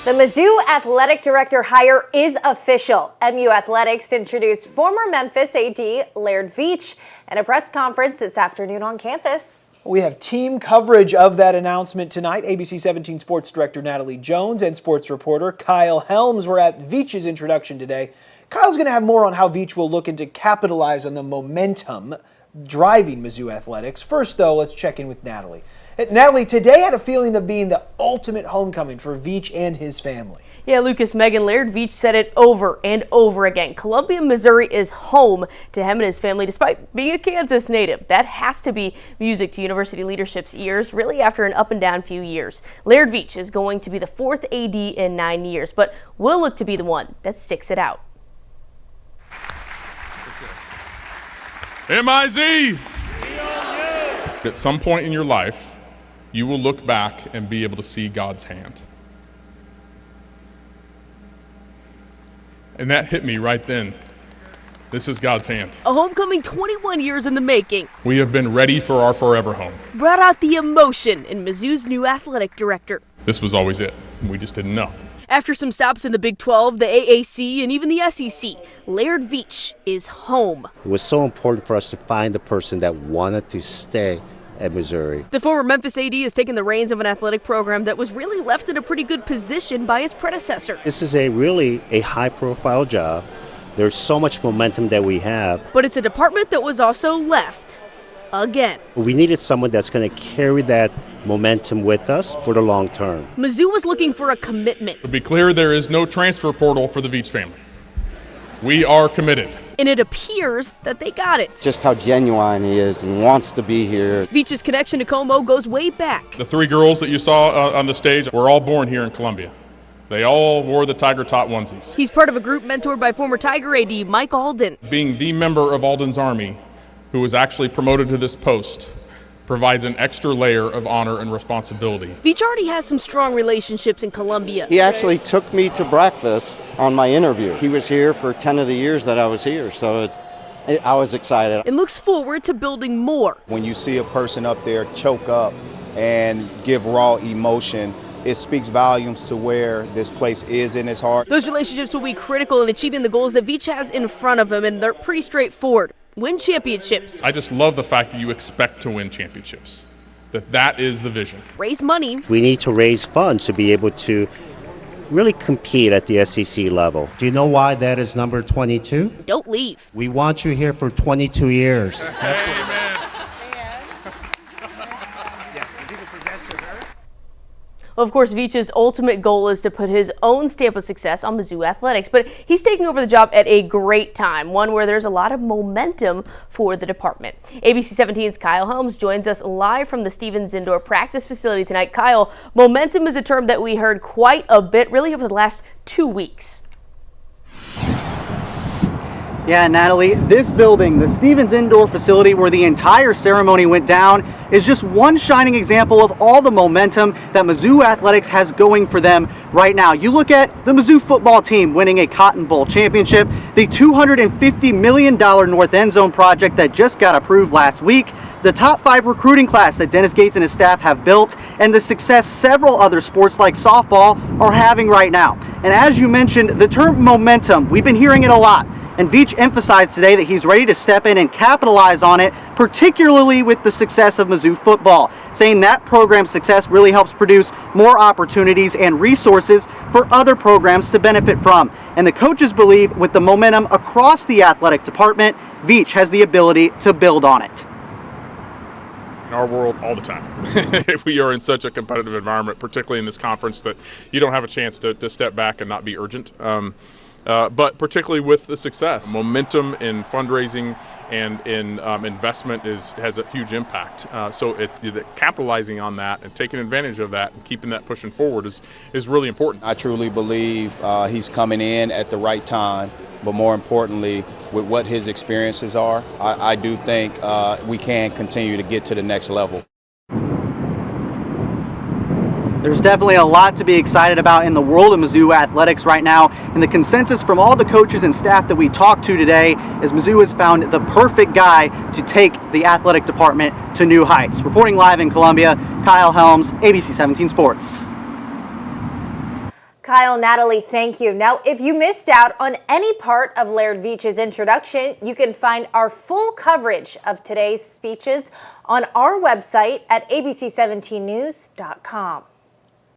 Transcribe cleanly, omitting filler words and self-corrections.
The Mizzou athletic director hire is official. MU Athletics introduced former Memphis AD Laird Veatch at a press conference this afternoon on campus. We have team coverage of that announcement tonight. ABC 17 sports director Natalie Jones and sports reporter Kyle Helms were at Veatch's introduction today. Kyle's going to have more on how Veatch will look to capitalize on the momentum driving Mizzou athletics. First, though, let's check in with Natalie. Natalie, today had a feeling of being the ultimate homecoming for Veatch and his family. Yeah, Lucas, Megan, Laird Veatch said it over and over again. Columbia, Missouri is home to him and his family, despite being a Kansas native. That has to be music to university leadership's ears, really after an up and down few years. Laird Veatch is going to be the fourth AD in 9 years, but will look to be the one that sticks it out. M-I-Z! At some point in your life, you will look back and be able to see God's hand. And that hit me right then. This is God's hand. A homecoming 21 years in the making. We have been ready for our forever home. Brought out the emotion in Mizzou's new athletic director. This was always it. We just didn't know. After some stops in the Big 12, the AAC, and even the SEC, Laird Veatch is home. It was so important for us to find the person that wanted to stay at Missouri. The former Memphis AD has taken the reins of an athletic program that was really left in a pretty good position by his predecessor. This is really a high-profile job. There's so much momentum that we have. But it's a department that was also left again. We needed someone that's going to carry that momentum with us for the long term. Mizzou was looking for a commitment. To be clear, there is no transfer portal for the Veatch family. We are committed. And it appears that they got it. Just how genuine he is and wants to be here. Veatch's connection to Como goes way back. The three girls that you saw on the stage were all born here in Columbia. They all wore the Tiger Tot onesies. He's part of a group mentored by former Tiger AD Mike Alden. Being the member of Alden's Army who was actually promoted to this post provides an extra layer of honor and responsibility. Veatch already has some strong relationships in Columbia. He actually took me to breakfast on my interview. He was here for 10 of the years that I was here, so I was excited. And looks forward to building more. When you see a person up there choke up and give raw emotion, it speaks volumes to where this place is in his heart. Those relationships will be critical in achieving the goals that Veatch has in front of him, and they're pretty straightforward. Win championships. I just love the fact that you expect to win championships, that is the vision. Raise money. We need to raise funds to be able to really compete at the SEC level. Do you know why that is number 22? Don't leave. We want you here for 22 years. Amen. Well, of course, Veatch's ultimate goal is to put his own stamp of success on Mizzou athletics, but he's taking over the job at a great time, one where there's a lot of momentum for the department. ABC 17's Kyle Helms joins us live from the Stevens Indoor Practice Facility tonight. Kyle, momentum is a term that we heard quite a bit really over the last 2 weeks. Yeah, Natalie, this building, the Stevens Indoor Facility where the entire ceremony went down, is just one shining example of all the momentum that Mizzou athletics has going for them right now. You look at the Mizzou football team winning a Cotton Bowl championship, the $250 million North End Zone project that just got approved last week, the top 5 recruiting class that Dennis Gates and his staff have built, and the success several other sports like softball are having right now. And as you mentioned, the term momentum, we've been hearing it a lot. And Veatch emphasized today that he's ready to step in and capitalize on it, particularly with the success of Mizzou football, saying that program's success really helps produce more opportunities and resources for other programs to benefit from. And the coaches believe with the momentum across the athletic department, Veatch has the ability to build on it. In our world all the time. We are in such a competitive environment, particularly in this conference, that you don't have a chance to step back and not be urgent. But particularly with the success, momentum in fundraising and in investment has a huge impact. So capitalizing on that and taking advantage of that and keeping that pushing forward is really important. I truly believe he's coming in at the right time, but more importantly, with what his experiences are, I do think we can continue to get to the next level. There's definitely a lot to be excited about in the world of Mizzou athletics right now, and the consensus from all the coaches and staff that we talked to today is Mizzou has found the perfect guy to take the athletic department to new heights. Reporting live in Columbia, Kyle Helms, ABC 17 Sports. Kyle, Natalie, thank you. Now, if you missed out on any part of Laird Veatch's introduction, you can find our full coverage of today's speeches on our website at abc17news.com.